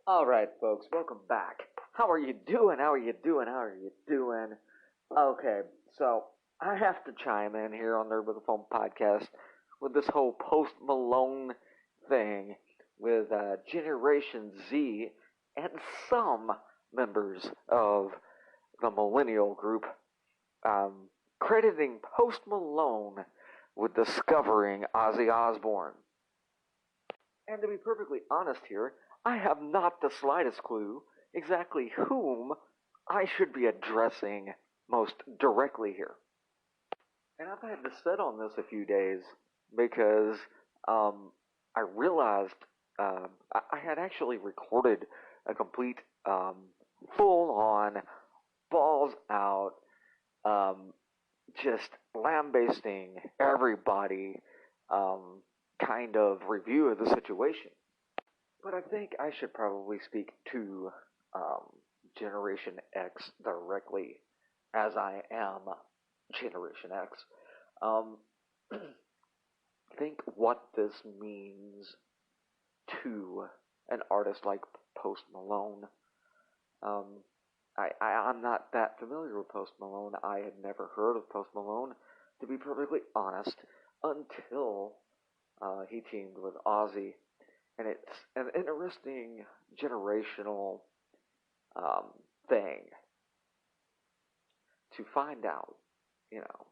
Alright, folks, welcome back. How are you doing? How are you doing? How are you doing? Okay, so I have to chime in here on Nerd with a Phone podcast with this whole Post Malone thing with Generation Z and some members of the millennial group um, crediting Post Malone with discovering Ozzy Osbourne. And to be perfectly honest here, I have not the slightest clue exactly whom I should be addressing most directly here. And I've had to sit on this a few days because I realized I had actually recorded a complete full on, balls out, just lambasting everybody kind of review of the situation. But I think I should probably speak to Generation X directly, as I am Generation X. Think what this means to an artist like Post Malone. I'm not that familiar with Post Malone. I had never heard of Post Malone, to be perfectly honest, until he teamed with Ozzy. And it's an interesting generational thing to find out, you know.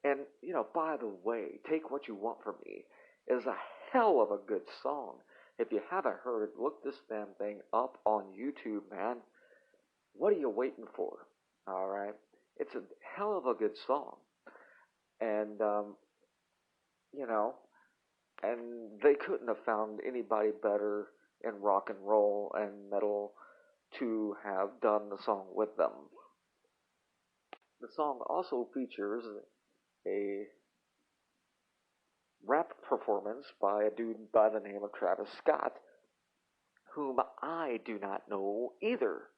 And, by the way, Take What You Want From Me is a hell of a good song. If you haven't heard it, look this damn thing up on YouTube, man. What are you waiting for? Alright? It's a hell of a good song. And, and they couldn't have found anybody better in rock and roll and metal to have done the song with them. The song also features a rap performance by a dude by the name of Travis Scott, whom I do not know either.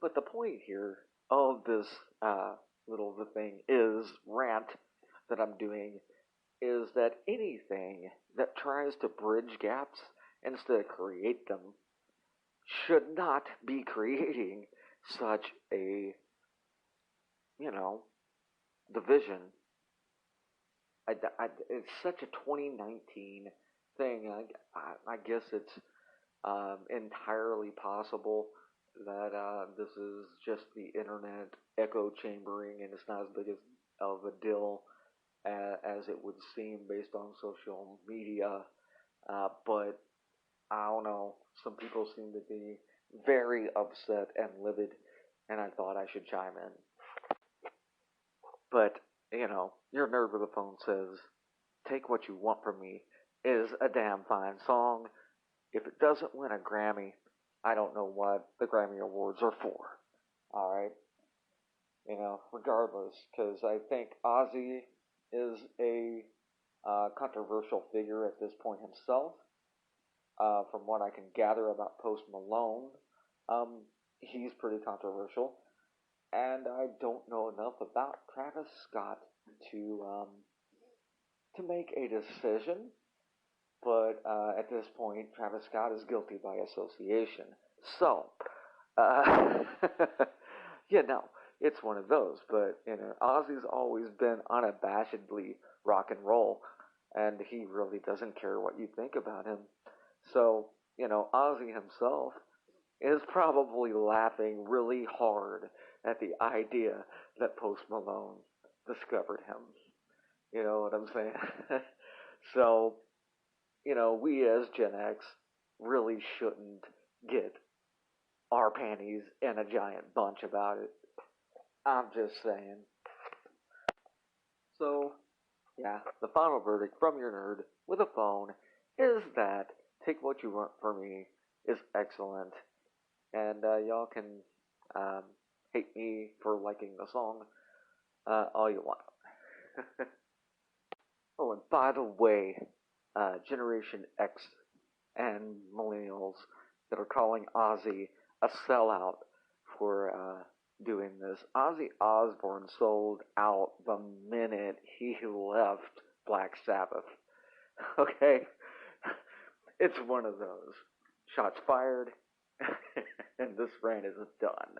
But the point here of this little thing is rant that I'm doing is that anything that tries to bridge gaps instead of create them should not be creating such a, division. It's such a 2019 thing. I guess it's entirely possible that this is just the internet echo chambering and it's not as big of a deal as it would seem based on social media. But I don't know. Some people seem to be very upset and livid, and I thought I should chime in. But, your nerd with a phone says, Take What You Want From Me is a damn fine song. If it doesn't win a Grammy, I don't know what the Grammy Awards are for. Alright? Regardless, because I think Ozzy is a controversial figure at this point himself. From what I can gather about Post Malone, he's pretty controversial. And I don't know enough about Travis Scott to make a decision. But at this point, Travis Scott is guilty by association. So, it's one of those. But, Ozzy's always been unabashedly rock and roll. And he really doesn't care what you think about him. So, Ozzy himself is probably laughing really hard at the idea that Post Malone discovered him. You know what I'm saying? So, we as Gen X really shouldn't get our panties in a giant bunch about it. I'm just saying. So, yeah, the final verdict from your nerd with a phone is that Take What You Want From Me is excellent. And y'all can hate me for liking the song all you want. Oh, and by the way, Generation X and millennials that are calling Ozzy a sellout for doing this. Ozzy Osbourne sold out the minute he left Black Sabbath. Okay? It's one of those. Shots fired. And this rant is done.